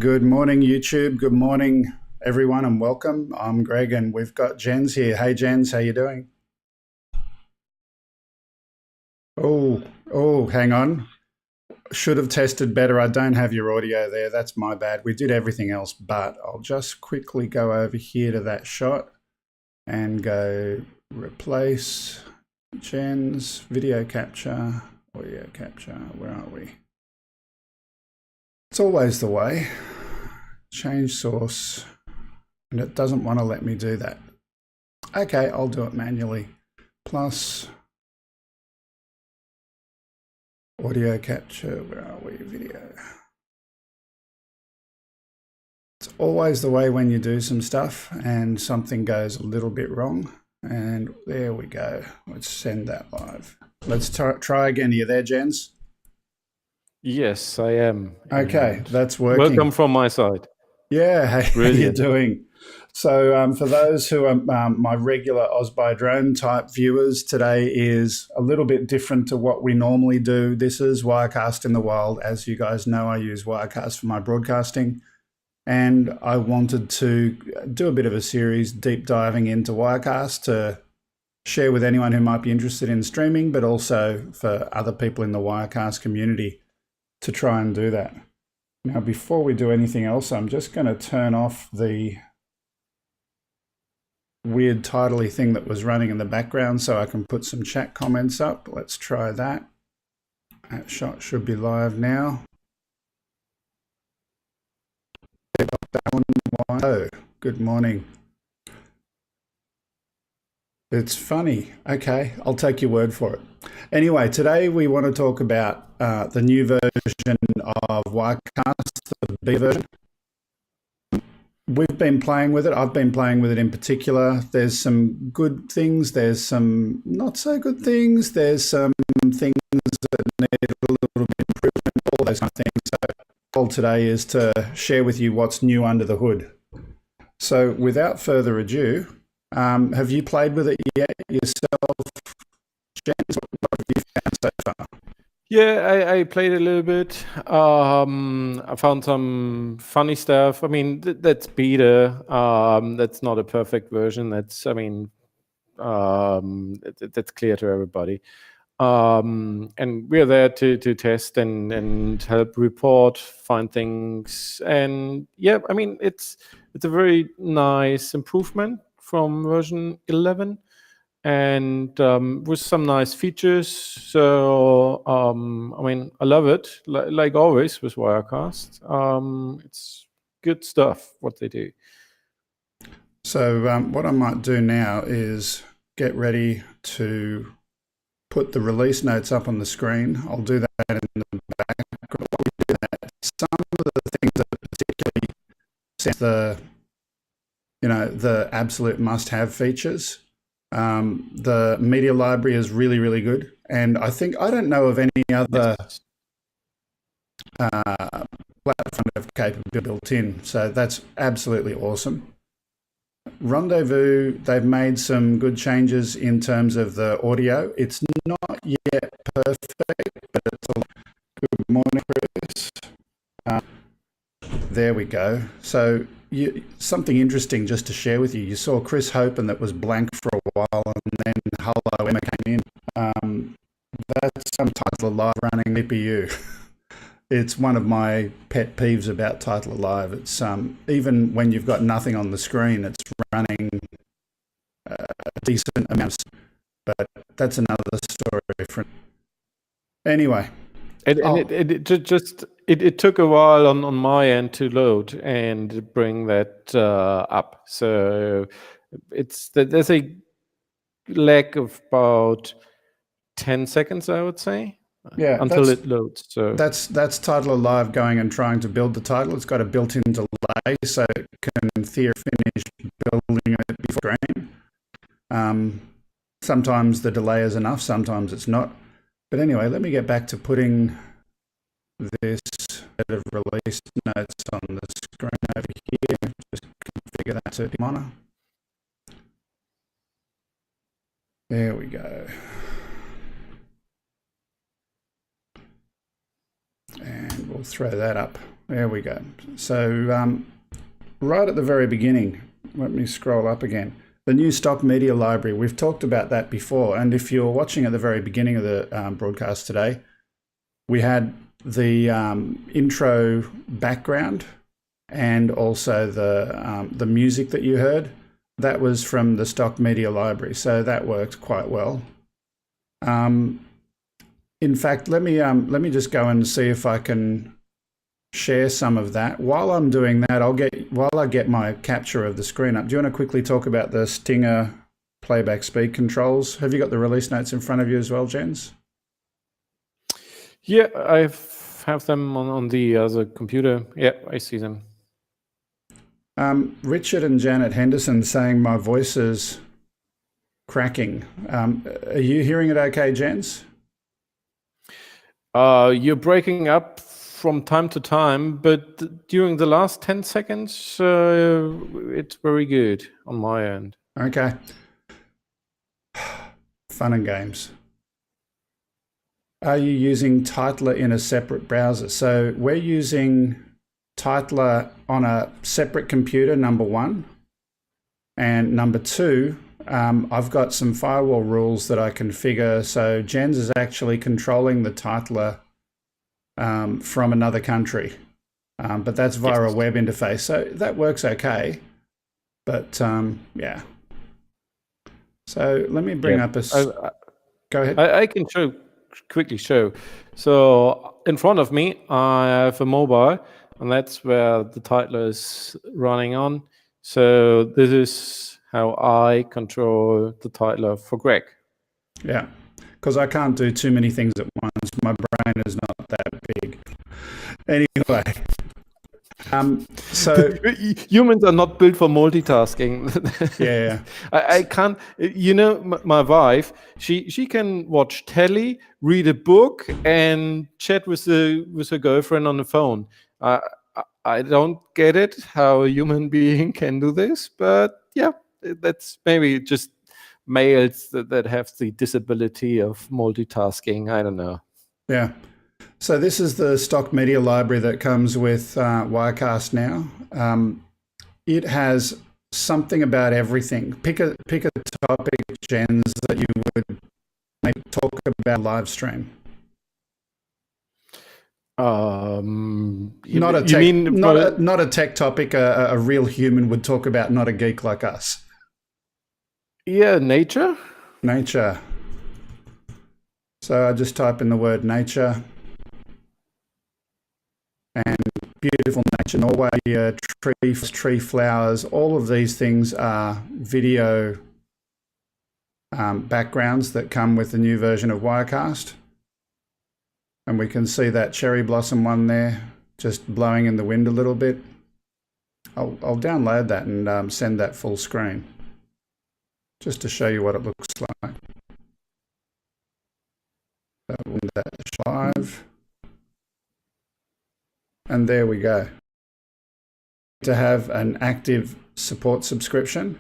Good morning, YouTube. Good morning, everyone, and welcome. I'm Greg, and we've got Jens here. Hey, Jens, how you doing? Hang on. Should have tested better. I don't have your audio there. That's my bad. We did everything else, but I'll just quickly go over here to that shot and go replace Jens, video capture, audio capture. Where are we? It's always the way. Change source, and it doesn't want to let me do that. Okay, I'll do it manually. Plus audio capture, where are we? Video. It's always the way when you do some stuff and something goes a little bit wrong. And there we go. Let's send that live. Let's try again. Are you there, Jens? Yes, I am. Okay, that's working. Welcome from my side. Yeah, how are you doing? So for those who are my regular Ausby Drone type viewers, today is a little bit different to what we normally do. This is Wirecast in the wild. As you guys know, I use Wirecast for my broadcasting, and I wanted to do a bit of a series deep diving into Wirecast to share with anyone who might be interested in streaming, but also for other people in the Wirecast community to try and do that. Now, before we do anything else, I'm just going to turn off the weird title-y thing that was running in the background so I can put some chat comments up. Let's try that. That shot should be live now. Oh, good morning. It's funny. Okay, I'll take your word for it. Anyway, today we want to talk about the new version of Wirecast, the beta version. We've been playing with it. I've been playing with it in particular. There's some good things. There's some not so good things. There's some things that need a little bit of improvement, all those kind of things. So the goal today is to share with you what's new under the hood. So without further ado, have you played with it yet yourself, James? What have you found so far? Yeah, I played a little bit. I found some funny stuff. I mean, that's beta. That's not a perfect version. That's clear to everybody. And we're there to test and help report, find things. And yeah, I mean, it's a very nice improvement from version 11. And with some nice features. So, I mean, I love it, like always with Wirecast. It's good stuff, what they do. So what I might do now is get ready to put the release notes up on the screen. I'll do that in the back. While we do that, some of the things that particularly set the absolute must-have features. The media library is really, really good. And I don't know of any other platform of capability built in. So that's absolutely awesome. Rendezvous, they've made some good changes in terms of the audio. It's not yet perfect, but it's all good morning, Chris. There we go. So something interesting just to share with you. You saw Chris Hope, and that was blank for a while, and then Hello Emma came in. That's some Title Alive running CPU. It's one of my pet peeves about Title Alive. It's even when you've got nothing on the screen, it's running decent amounts. But that's another story. Anyway. It took a while on my end to load and bring that up. So there's a lag of about 10 seconds, I would say. Yeah, until it loads. So that's Title Alive going and trying to build the title. It's got a built-in delay, so it can finish building it before screen. Sometimes the delay is enough, sometimes it's not. But anyway, let me get back to putting this set of release notes on the screen over here. Just configure that to monitor. There we go. And we'll throw that up There we go. So right at the very beginning, let me scroll up again. The new stock media library, we've talked about that before. And if you're watching at the very beginning of the broadcast today, we had the intro background and also the music that you heard. That was from the stock media library. So that worked quite well. In fact, let me just go and see if I can share some of that. While I'm doing that, while I get my capture of the screen up, do you want to quickly talk about the Stinger playback speed controls? Have you got the release notes in front of you as well, Jens? Yeah, I have them on the other computer. Yeah, I see them. Richard and Janet Henderson saying my voice is cracking. Are you hearing it okay, Jens? You're breaking up from time to time, but during the last 10 seconds, it's very good on my end. Okay. Fun and games. Are you using Titler in a separate browser? So we're using Titler on a separate computer, number one. And number two, I've got some firewall rules that I configure. So Jens is actually controlling the Titler from another country, but that's via a web interface. So that works okay. But yeah. So let me bring up go ahead. I can quickly show. So in front of me, I have a mobile, and that's where the Titler is running on. So this is how I control the Titler for Greg. Yeah, because I can't do too many things at once. My brain is not that big. Anyway, so humans are not built for multitasking. Yeah. I can't. You know, my wife, she can watch telly, read a book, and chat with her girlfriend on the phone. I don't get it how a human being can do this, but yeah, that's maybe just males that have the disability of multitasking. I don't know. Yeah. So this is the stock media library that comes with Wirecast now. It has something about everything. Pick a topic, Jens, that you would maybe talk about live stream. Not a tech topic a real human would talk about, not a geek like us. Yeah, nature. So I just type in the word nature. And beautiful nature, Norway, tree flowers, all of these things are video backgrounds that come with the new version of Wirecast. And we can see that cherry blossom one there, just blowing in the wind a little bit. I'll download that and send that full screen, just to show you what it looks like. That's live. And there we go. To have an active support subscription,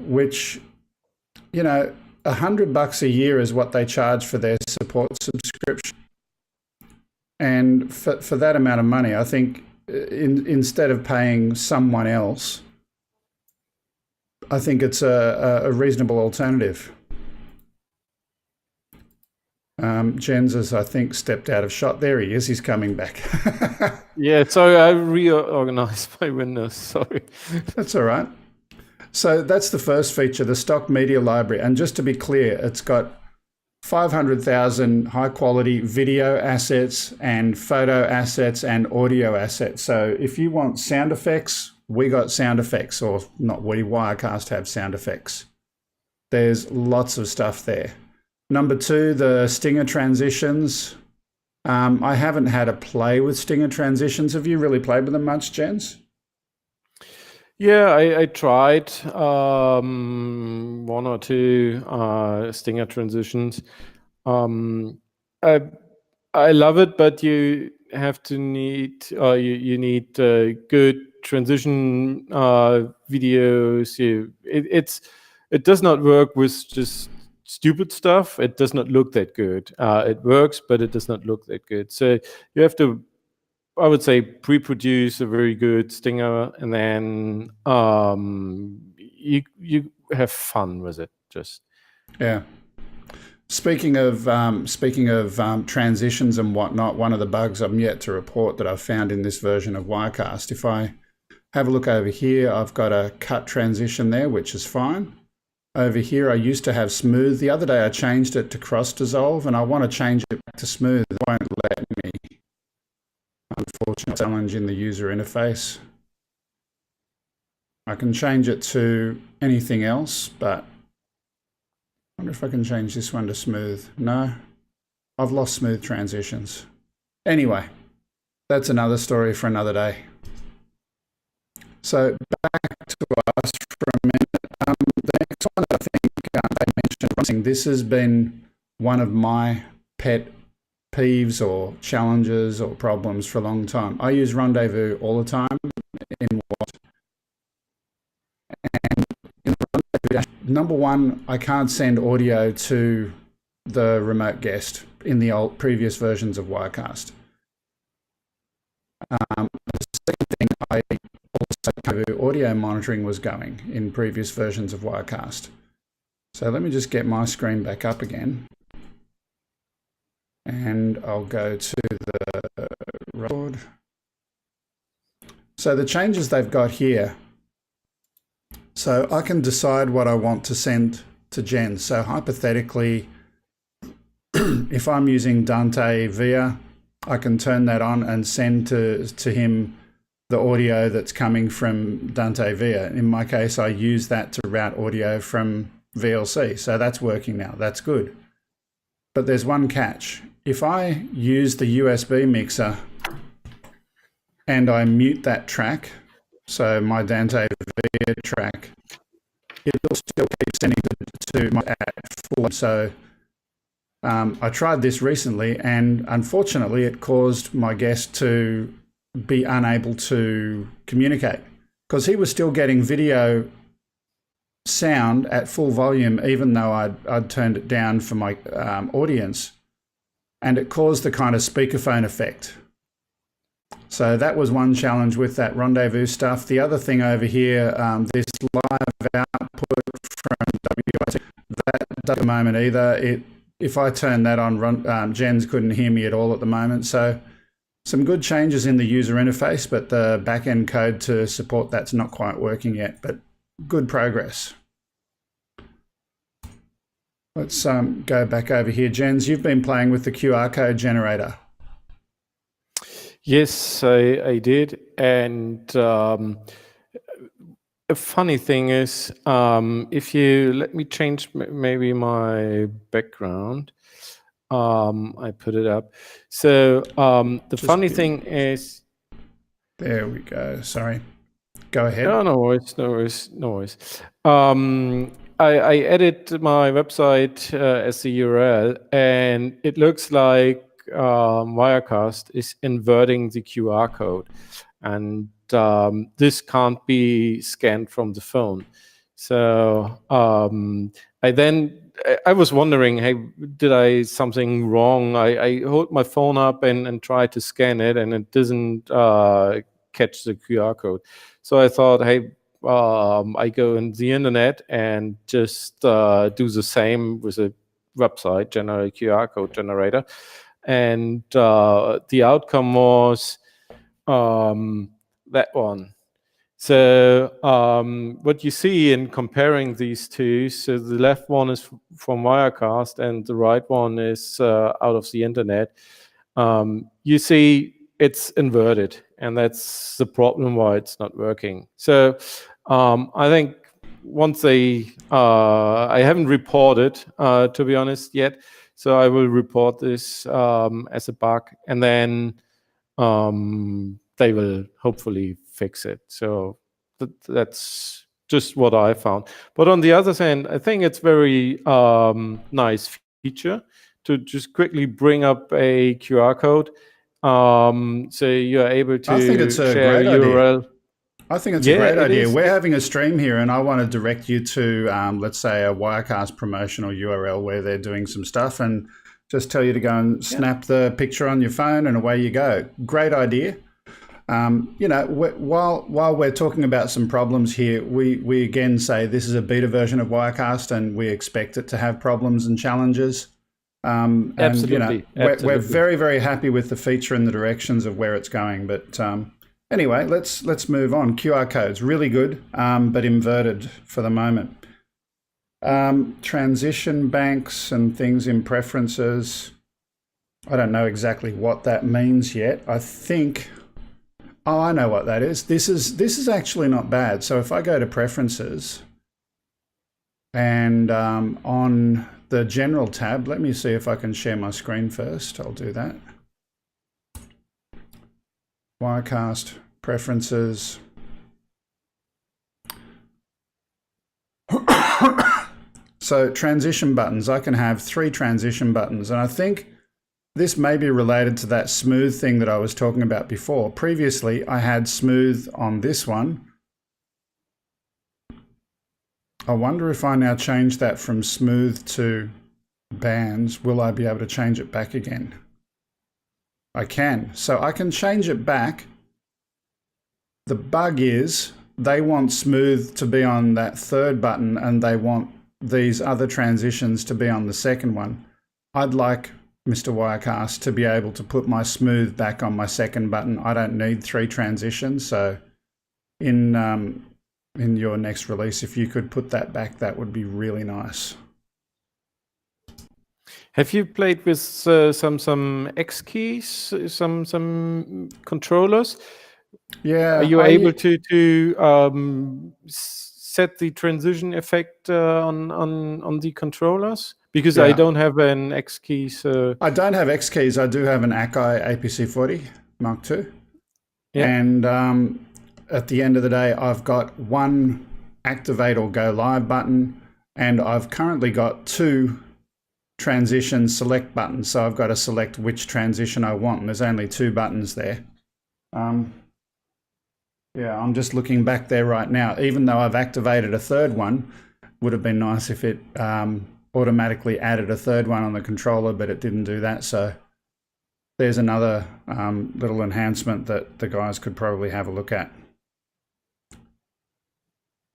which, you know, $100 a year is what they charge for their support subscription. And for that amount of money, I think instead of paying someone else, I think it's a reasonable alternative. Jens has, I think, stepped out of shot. There he is. He's coming back. Yeah, sorry, I reorganized my windows. Sorry. That's all right. So that's the first feature, the stock media library. And just to be clear, it's got 500,000 high-quality video assets and photo assets and audio assets. So if you want sound effects, we got sound effects, or not we, Wirecast have sound effects. There's lots of stuff there. Number two, the Stinger transitions. I haven't had a play with Stinger transitions. Have you really played with them much, Jens? Yeah, I tried one or two Stinger transitions. I love it, but you have to need you need good transition videos. It does not work with just stupid stuff. It does not look that good. It works, but it does not look that good. So you have to I would say pre-produce a very good stinger, and then you have fun with it. Just Yeah. Speaking of transitions and whatnot, one of the bugs I'm yet to report that I've found in this version of Wirecast, if I have a look over here, I've got a cut transition there, which is fine. Over here, I used to have smooth. The other day, I changed it to cross dissolve, and I want to change it back to smooth. It won't let me. Unfortunate challenge in the user interface. I can change it to anything else, but I wonder if I can change this one to smooth. No, I've lost smooth transitions. Anyway, that's another story for another day. So back to us for a minute. The next one, I think I mentioned, this has been one of my pet peeves or challenges or problems for a long time. I use Rendezvous all the time in what? And in Rendezvous, number one, I can't send audio to the remote guest in the old previous versions of Wirecast. The second thing, I also audio monitoring was going in previous versions of Wirecast. So let me just get my screen back up again. And I'll go to the record. So the changes they've got here. So I can decide what I want to send to Jen. So hypothetically, if I'm using Dante Via, I can turn that on and send to him the audio that's coming from Dante Via. In my case, I use that to route audio from VLC. So that's working now. That's good. But there's one catch. If I use the USB mixer and I mute that track, so my Dante Via track, it'll still keep sending to my at full. So I tried this recently, and unfortunately it caused my guest to be unable to communicate because he was still getting video sound at full volume even though I'd turned it down for my audience, and it caused the kind of speakerphone effect. So that was one challenge with that Rendezvous stuff. The other thing over here, this live output from WIT, that doesn't at the moment either. If I turn that on, Jens couldn't hear me at all at the moment. So some good changes in the user interface, but the back-end code to support that's not quite working yet, but good progress. Let's go back over here. Jens, you've been playing with the QR code generator. Yes, I did. And a funny thing is, if you let me change maybe my background, I put it up. So the funny thing is, there we go. Sorry, go ahead. No worries. I edited my website as the URL, and it looks like Wirecast is inverting the QR code, and this can't be scanned from the phone. So I was wondering, hey, did I something wrong? I hold my phone up and try to scan it, and it doesn't catch the QR code. So I thought, hey, I go in the internet and just do the same with a website, generate QR code generator. And the outcome was that one. So what you see in comparing these two, so the left one is from Wirecast and the right one is out of the internet. You see it's inverted, and that's the problem why it's not working. So I think once I haven't reported, to be honest, yet. So I will report this as a bug, and then they will hopefully fix it. So that's just what I found. But on the other hand, I think it's very nice feature to just quickly bring up a QR code. So you're able to I think it's a share great URL. Idea. I think it's a great idea. We're having a stream here, and I want to direct you to, let's say, a Wirecast promotional URL where they're doing some stuff. And Just tell you to go and snap the picture on your phone and away you go. Great idea. While we're talking about some problems here, we again say this is a beta version of Wirecast and we expect it to have problems and challenges. Absolutely. We're very, very happy with the feature and the directions of where it's going. But anyway, let's move on. QR codes, really good, but inverted for the moment. Transition banks and things in preferences. I don't know exactly what that means yet. I think... Oh, I know what that is. This is actually not bad. So if I go to preferences and on the general tab, let me see if I can share my screen first. I'll do that. Wirecast, preferences. So transition buttons, I can have 3 transition buttons, and I think this may be related to that smooth thing that I was talking about before. Previously, I had smooth on this one. I wonder if I now change that from smooth to bands, will I be able to change it back again? I can. So I can change it back. The bug is they want smooth to be on that third button and they want these other transitions to be on the second one. I'd like Mr. Wirecast to be able to put my smooth back on my second button. I don't need 3 transitions. So in your next release, if you could put that back, that would be really nice. Have you played with some X keys, some controllers? Yeah. Are you able to set the transition effect on the controllers? Because I don't have an X key, so... I don't have X keys. I do have an Akai APC40 Mark II. Yeah. And at the end of the day, I've got one activate or go live button, and I've currently got 2 transition select buttons. So I've got to select which transition I want, and there's only 2 buttons there. Yeah, I'm just looking back there right now. Even though I've activated a third one, would have been nice if it automatically added a third one on the controller, but it didn't do that. So there's another little enhancement that the guys could probably have a look at.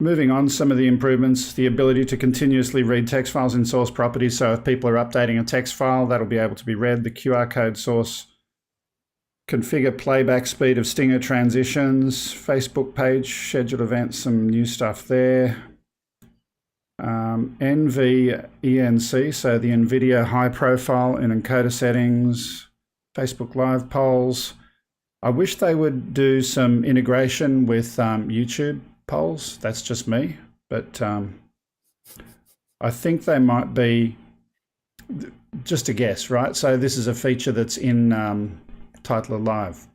Moving on, some of the improvements, the ability to continuously read text files in source properties. So if people are updating a text file, that'll be able to be read. The QR code source. Configure playback speed of Stinger transitions. Facebook page, scheduled events, some new stuff there. NVENC, so the NVIDIA high profile in encoder settings. Facebook Live polls. I wish they would do some integration with YouTube polls. That's just me, but I think they might be, just a guess, right? So this is a feature that's in Title Live.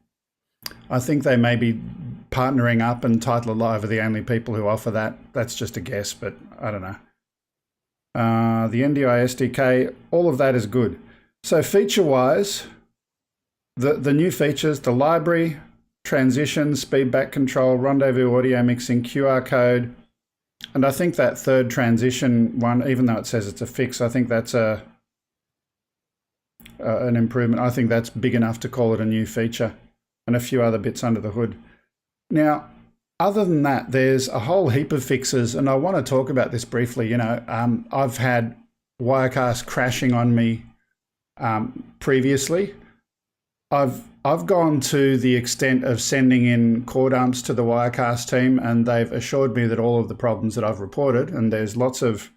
I think they may be partnering up, and Title Live are the only people who offer that. That's just a guess, but I don't know. The NDI SDK, all of that is good. So feature-wise, the new features, the library, transitions, feedback control, rendezvous audio mixing, QR code, and I think that third transition one, even though it says it's a fix, I think that's an improvement. I think that's big enough to call it a new feature, and a few other bits under the hood. Now, other than that, there's a whole heap of fixes, and I want to talk about this briefly. You know, I've had Wirecast crashing on me previously. I've gone to the extent of sending in core dumps to the Wirecast team, and they've assured me that all of the problems that I've reported, and there's lots of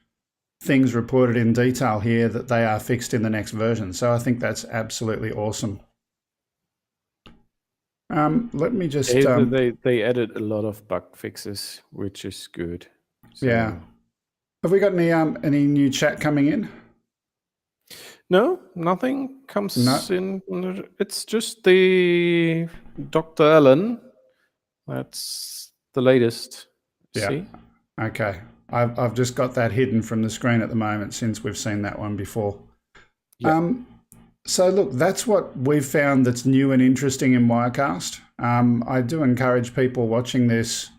things reported in detail here, that they are fixed in the next version. So I think that's absolutely awesome. Let me just... They added a lot of bug fixes, which is good. So. Yeah. Have we got any new chat coming in? No, nothing comes in. It's just the Dr. Allen. That's the latest. Yeah. See? Okay. I've just got that hidden from the screen at the moment, since we've seen that one before. Yep. So look, that's what we've found that's new and interesting in Wirecast. I do encourage people watching this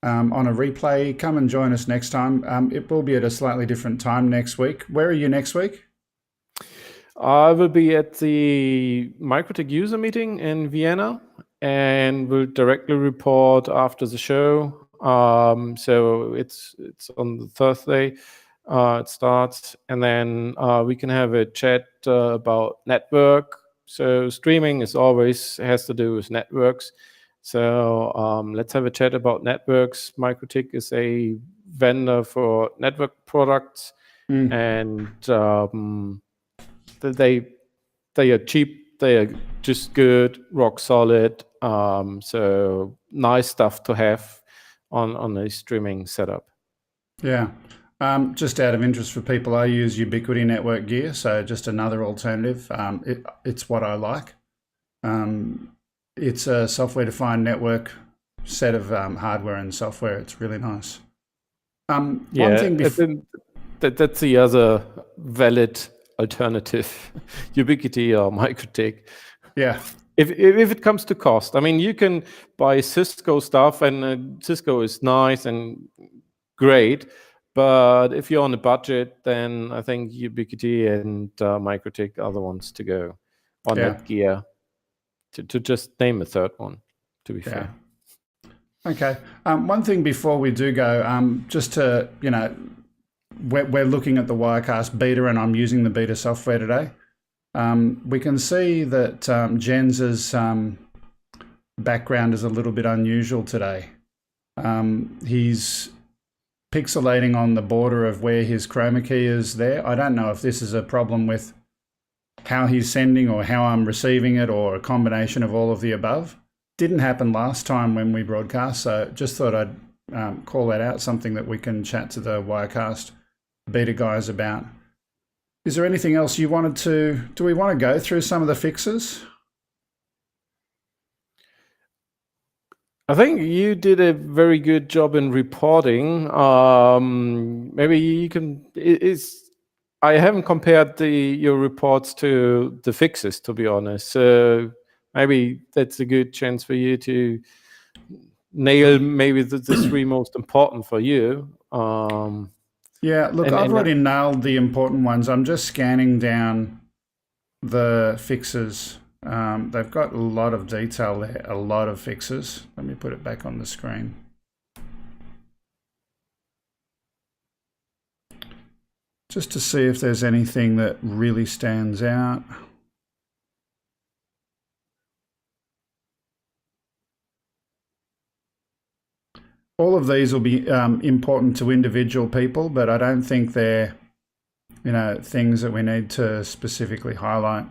on a replay, come and join us next time. It will be at a slightly different time next week. Where are you next week? I will be at the MikroTik user meeting in Vienna and will directly report after the show. So it's on the Thursday. It starts, and then we can have a chat about network. So streaming is always has to do with networks. So let's have a chat about networks. MikroTik is a vendor for network products, and they are cheap. They are just good, rock solid. So nice stuff to have on a streaming setup. Yeah. Just out of interest for people, I use Ubiquity network gear, so just another alternative. It's what I like. It's a software-defined network set of hardware and software. It's really nice. One thing that's the other valid alternative, Ubiquity or MikroTik. Yeah. If it comes to cost, I mean, you can buy Cisco stuff, and Cisco is nice and great. But if you're on a budget, then I think Ubiquity and MikroTik are the ones to go on Netgear. To just name a third one, to be fair. Okay. One thing before we do go, just to, we're looking at the Wirecast beta, and I'm using the beta software today. We can see that Jens's background is a little bit unusual today. He's pixelating on the border of where his chroma key is there. I don't know if this is a problem with how he's sending or how I'm receiving it, or a combination of all of the above. Didn't happen last time when we broadcast, so just thought I'd call that out, something that we can chat to the Wirecast beta guys about. Is there anything else you wanted to, do we want to go through some of the fixes? I think you did a very good job in reporting. Maybe you can, I haven't compared your reports to the fixes, to be honest. So maybe that's a good chance for you to nail maybe the three most important for you. Yeah, look, I've already nailed the important ones. I'm just scanning down the fixes. They've got a lot of detail there, a lot of fixes. Let me put it back on the screen. Just to see if there's anything that really stands out. All of these will be important to individual people, but I don't think they're, things that we need to specifically highlight.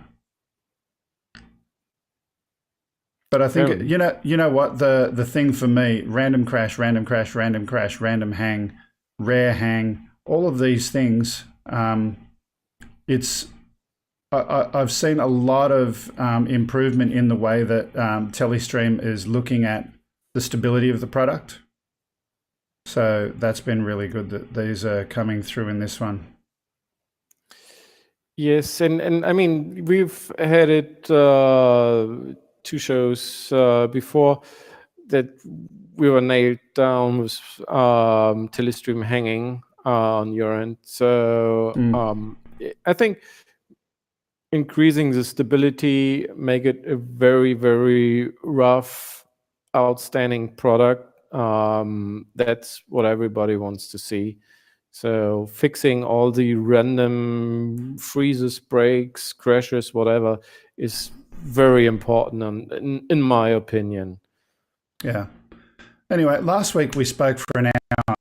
But I think, you know what, the thing for me, random crash, random crash, random crash, random hang, rare hang, all of these things, I've seen a lot of improvement in the way that Telestream is looking at the stability of the product. So that's been really good that these are coming through in this one. Yes, and I mean, we've had it 2 shows before that we were nailed down with Telestream hanging on your end. So I think increasing the stability, make it a very, very rough, outstanding product. That's what everybody wants to see. So fixing all the random freezes, breaks, crashes, whatever, is very important in my opinion. Yeah. Anyway, last week we spoke for an hour.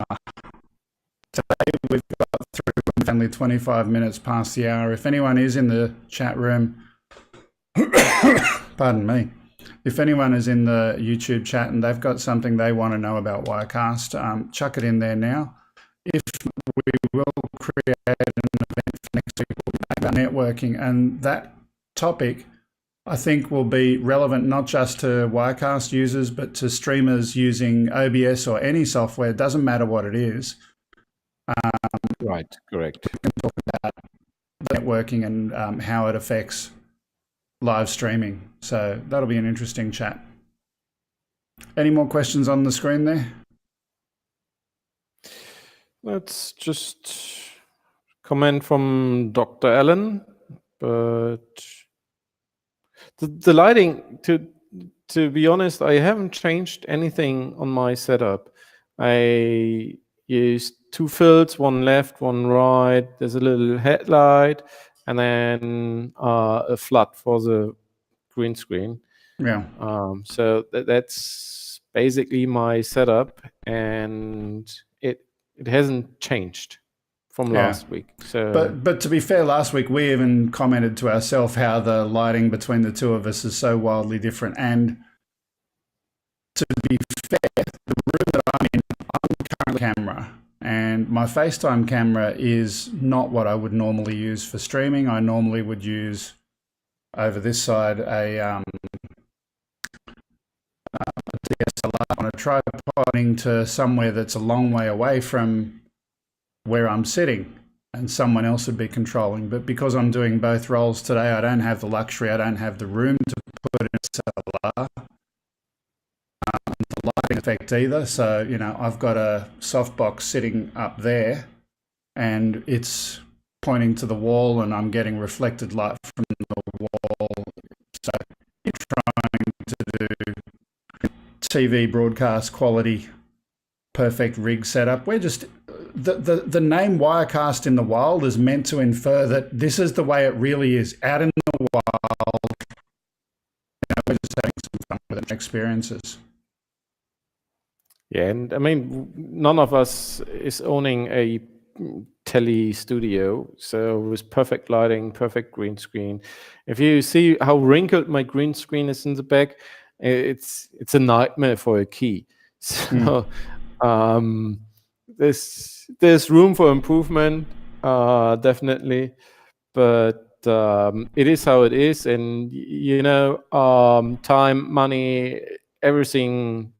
Today we've got through only 25 minutes past the hour. If anyone is in the chat room, pardon me. If anyone is in the YouTube chat and they've got something they want to know about Wirecast, chuck it in there now. If we will create an event for next week about networking, and that topic I think will be relevant not just to Wirecast users, but to streamers using OBS or any software. It doesn't matter what it is. Right, correct. We can talk about networking and how it affects live streaming. So that'll be an interesting chat. Any more questions on the screen there? Let's just comment from Dr. Allen but the lighting, to be honest, I haven't changed anything on my setup. I used 2 filters, one left, one right. There's a little headlight, and then a flood for the green screen. Yeah. So that's basically my setup, and it hasn't changed from last week. So, but to be fair, last week we even commented to ourselves how the lighting between the two of us is so wildly different. And to be fair, the room that I'm in, I'm currently camera, and my FaceTime camera is not what I would normally use for streaming. I normally would use over this side a DSLR on a tripod to somewhere that's a long way away from where I'm sitting, and someone else would be controlling. But because I'm doing both roles today, I don't have the luxury, I don't have the room to put in a DSLR, the lighting effect either. So, I've got a softbox sitting up there and it's pointing to the wall and I'm getting reflected light from the wall. So trying to do TV broadcast quality, perfect rig setup. We're just the name Wirecast in the wild is meant to infer that this is the way it really is out in the wild. We're just having some fun with the experiences. Yeah, and I mean, none of us is owning a tele studio, so with perfect lighting, perfect green screen. If you see how wrinkled my green screen is in the back, it's a nightmare for a key. So there's room for improvement, definitely, but it is how it is, and time, money, everything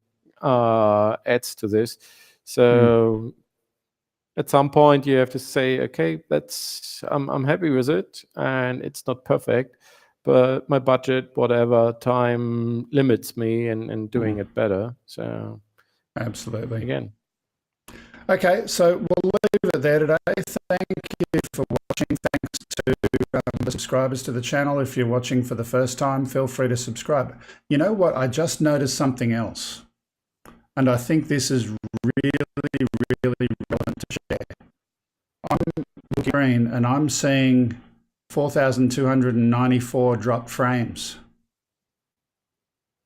adds to this. So at some point you have to say, okay, I'm happy with it, and it's not perfect, but my budget, whatever, time limits me in doing it better. So absolutely. Again. Okay, so we'll leave it there today. Thank you for watching. Thanks to the subscribers to the channel. If you're watching for the first time, feel free to subscribe. You know what? I just noticed something else, and I think this is really, really relevant to share. I'm looking and I'm seeing 4,294 dropped frames.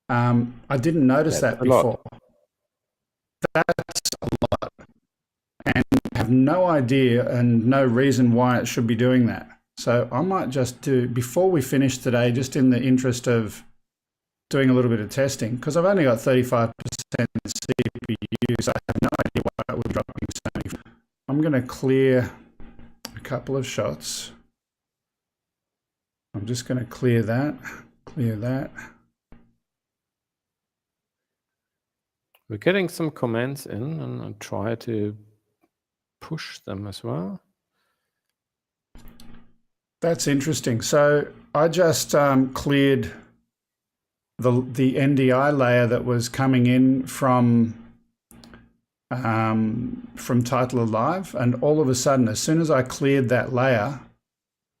I didn't notice that before. That's a lot. And I have no idea and no reason why it should be doing that. So I might just do, before we finish today, just in the interest of doing a little bit of testing, because I've only got 35% CPU, so I have no idea why it would drop me so many. I'm going to clear a couple of shots. I'm just going to clear that. We're getting some comments in, and I'll try to push them as well. That's interesting. So I just cleared the NDI layer that was coming in from Title Alive, and all of a sudden, as soon as I cleared that layer,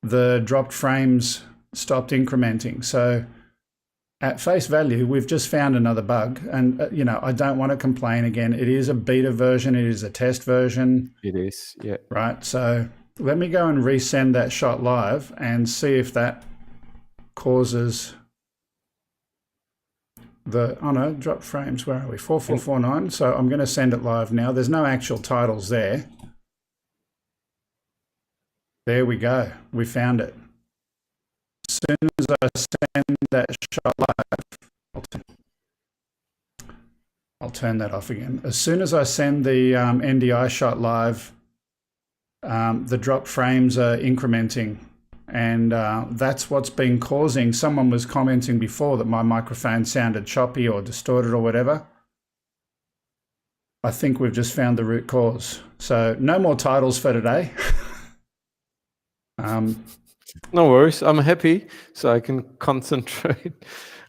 the dropped frames stopped incrementing. So at face value, we've just found another bug, and I don't want to complain again. It is a beta version. It is a test version. It is, yeah. Right. So let me go and resend that shot live and see if that causes drop frames. Where are we? 4449. So I'm going to send it live now. There's no actual titles there. There we go. We found it. As soon as I send that shot live, I'll turn that off again. As soon as I send the NDI shot live, the drop frames are incrementing, and that's what's been causing. Someone was commenting before that my microphone sounded choppy or distorted or whatever. I think we've just found the root cause. So no more titles for today. No worries. I'm happy, so I can concentrate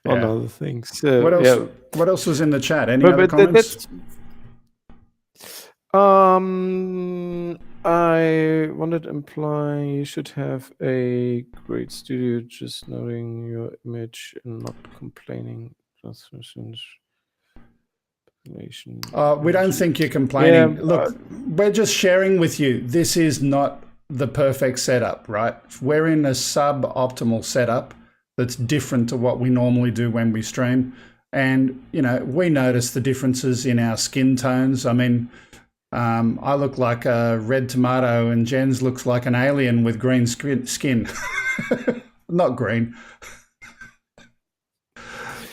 on other things. What else? What else was in the chat? Any other comments? I wanted to imply you should have a great studio, just noting your image and not complaining. We don't think you're complaining. Look, we're just sharing with you. This is not the perfect setup, right? We're in a suboptimal setup that's different to what we normally do when we stream. And, we notice the differences in our skin tones. I mean, I look like a red tomato and Jens looks like an alien with green skin. Not green.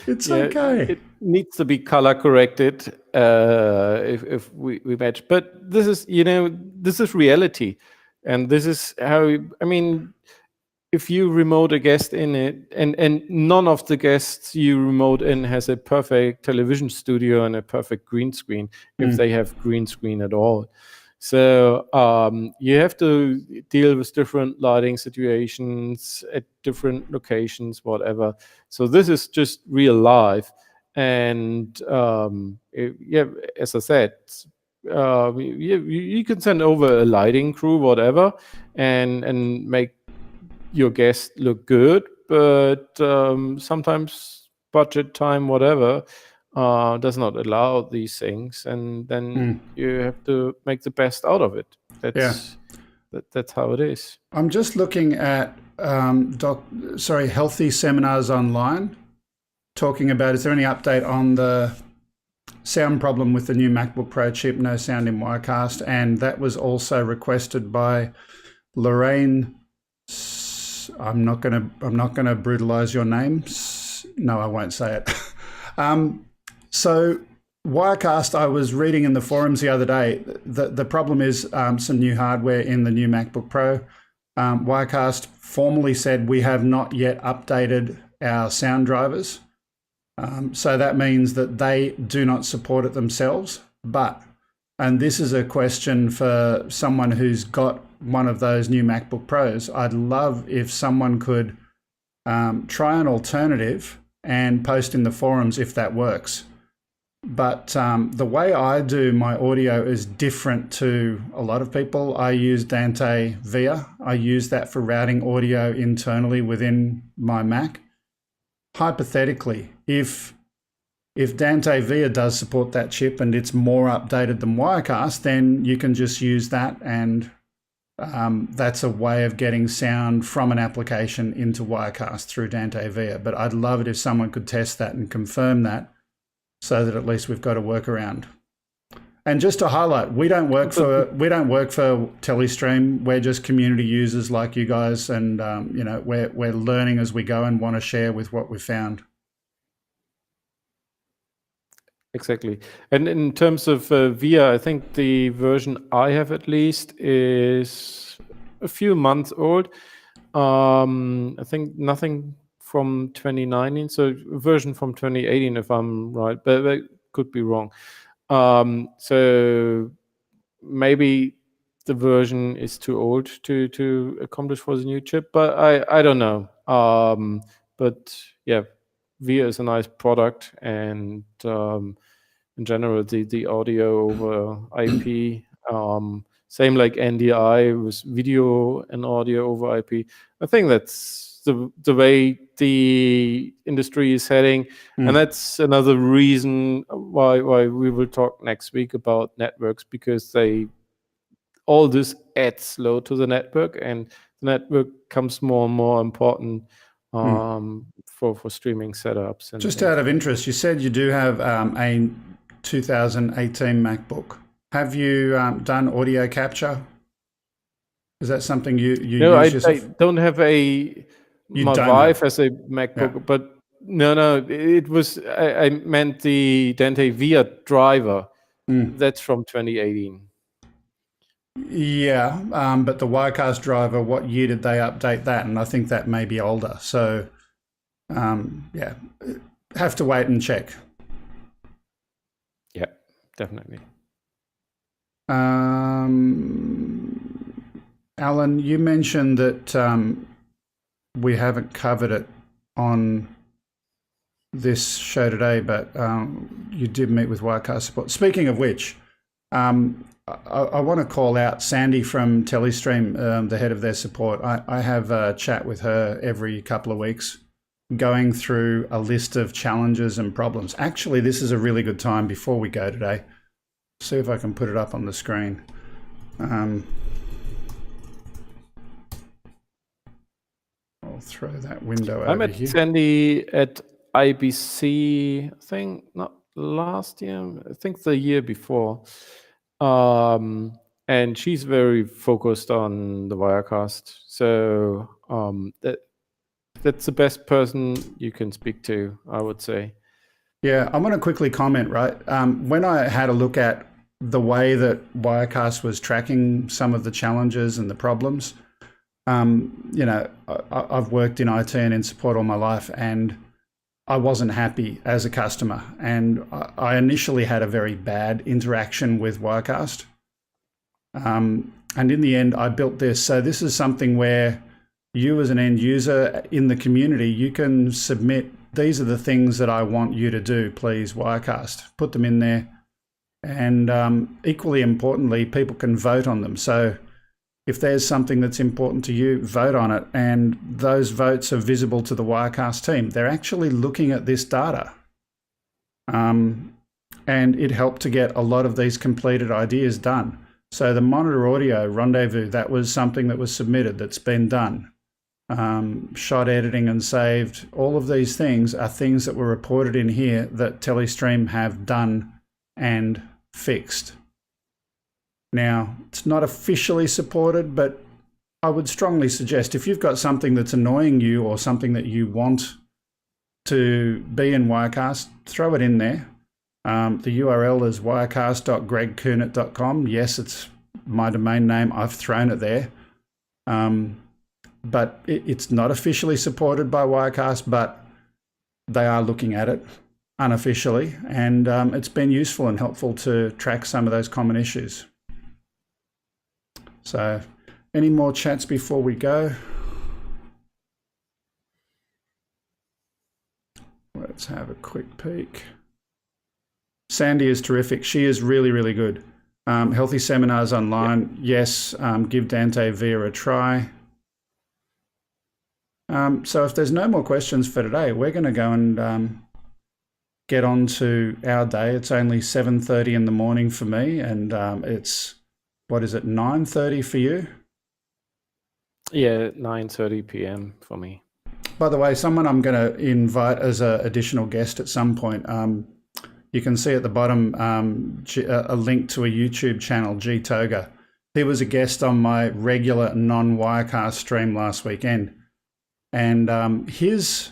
It's okay. It needs to be color corrected if we match. But this is, this is reality. And this is how, if you remote a guest in it, and none of the guests you remote in has a perfect television studio and a perfect green screen, if they have green screen at all. So you have to deal with different lighting situations at different locations, whatever. So this is just real life. And as I said, you can send over a lighting crew, whatever, and make your guest look good, but sometimes budget, time, whatever, does not allow these things, and then you have to make the best out of it. That's how it is. I'm just looking at Healthy Seminars Online, talking about, is there any update on the sound problem with the new MacBook Pro chip, no sound in Wirecast? And that was also requested by Lorraine. I'm not gonna brutalize your name. No, I won't say it. So Wirecast, I was reading in the forums the other day, the problem is some new hardware in the new MacBook Pro. Wirecast formally said we have not yet updated our sound drivers. So that means that they do not support it themselves. And this is a question for someone who's got one of those new MacBook Pros. I'd love if someone could try an alternative and post in the forums if that works. But the way I do my audio is different to a lot of people. I use Dante Via. I use that for routing audio internally within my Mac. Hypothetically, if Dante Via does support that chip and it's more updated than Wirecast, then you can just use that, and that's a way of getting sound from an application into Wirecast through Dante Via. But I'd love it if someone could test that and confirm that, so that at least we've got a workaround. And just to highlight, we don't work for Telestream. We're just community users like you guys, and we're learning as we go and want to share with what we've found. Exactly. And in terms of VIA, I think the version I have at least is a few months old. I think nothing from 2019, so a version from 2018 if I'm right, but I could be wrong. So maybe the version is too old to accomplish for the new chip, but I don't know. But yeah, VIA is a nice product, and in general, the audio over IP, same like NDI with video and audio over IP. I think that's the way the industry is heading, and that's another reason why we will talk next week about networks, because all this adds load to the network, and the network becomes more and more important for streaming setups. And just out of interest, you said you do have a 2018 MacBook. Have you done audio capture? Is that something you no, use yourself? I don't have my wife has a MacBook, but no, it was, I meant the Dante Via driver. That's from 2018. Yeah, but the Wirecast driver, what year did they update that? And I think that may be older. So, have to wait and check. Yeah, definitely. Alan, you mentioned that we haven't covered it on this show today, but you did meet with Wirecast support. Speaking of which, I want to call out Sandy from Telestream, the head of their support. I have a chat with her every couple of weeks, going through a list of challenges and problems. Actually, this is a really good time before we go today. See if I can put it up on the screen. I'll throw that window over here. I met Sandy at IBC, I think not last year, I think the year before. And she's very focused on the Wirecast. So that's the best person you can speak to, I would say. Yeah, I'm going to quickly comment, right? When I had a look at the way that Wirecast was tracking some of the challenges and the problems, I've worked in IT and in support all my life, and I wasn't happy as a customer. And I initially had a very bad interaction with Wirecast. And in the end, I built this. So this is something where you as an end user in the community, you can submit, these are the things that I want you to do, please, Wirecast. Put them in there. And equally importantly, people can vote on them. So if there's something that's important to you, vote on it. And those votes are visible to the Wirecast team. They're actually looking at this data. And it helped to get a lot of these completed ideas done. So the monitor audio rendezvous, that was something that was submitted, that's been done. Shot editing and saved, all of these things are things that were reported in here that Telestream have done and fixed. Now, it's not officially supported, but I would strongly suggest if you've got something that's annoying you or something that you want to be in Wirecast, throw it in there. The URL is wirecast.gregkuhnert.com. Yes, it's my domain name. I've thrown it there. But it's not officially supported by Wirecast, but they are looking at it unofficially. And it's been useful and helpful to track some of those common issues. So any more chats before we go? Let's have a quick peek. Sandy is terrific. She is really, really good. Healthy seminars online. Yes, give Dante Via a try. So if there's no more questions for today, we're going to go and get on to our day. It's only 7:30 in the morning for me, and it's, what is it, 9:30 for you? Yeah, 9:30 p.m. for me. By the way, someone I'm going to invite as an additional guest at some point. You can see at the bottom a link to a YouTube channel, G Toga. He was a guest on my regular non-Wirecast stream last weekend. And his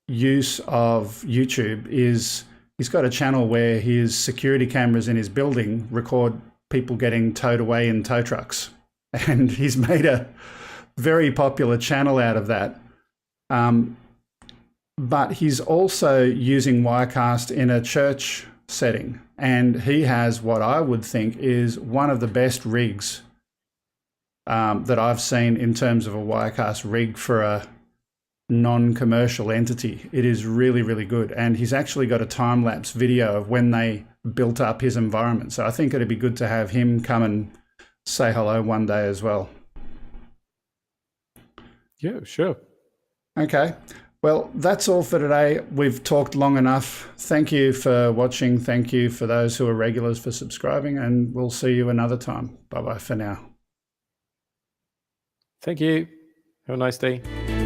use of YouTube is, he's got a channel where his security cameras in his building record people getting towed away in tow trucks. And he's made a very popular channel out of that. But he's also using Wirecast in a church setting. And he has what I would think is one of the best rigs that I've seen in terms of a Wirecast rig for a non-commercial entity. It is really, really good. And he's actually got a time-lapse video of when they built up his environment. So I think it'd be good to have him come and say hello one day as well. Yeah, sure. Okay. Well, that's all for today. We've talked long enough. Thank you for watching. Thank you for those who are regulars for subscribing, and we'll see you another time. Bye-bye for now. Thank you. Have a nice day.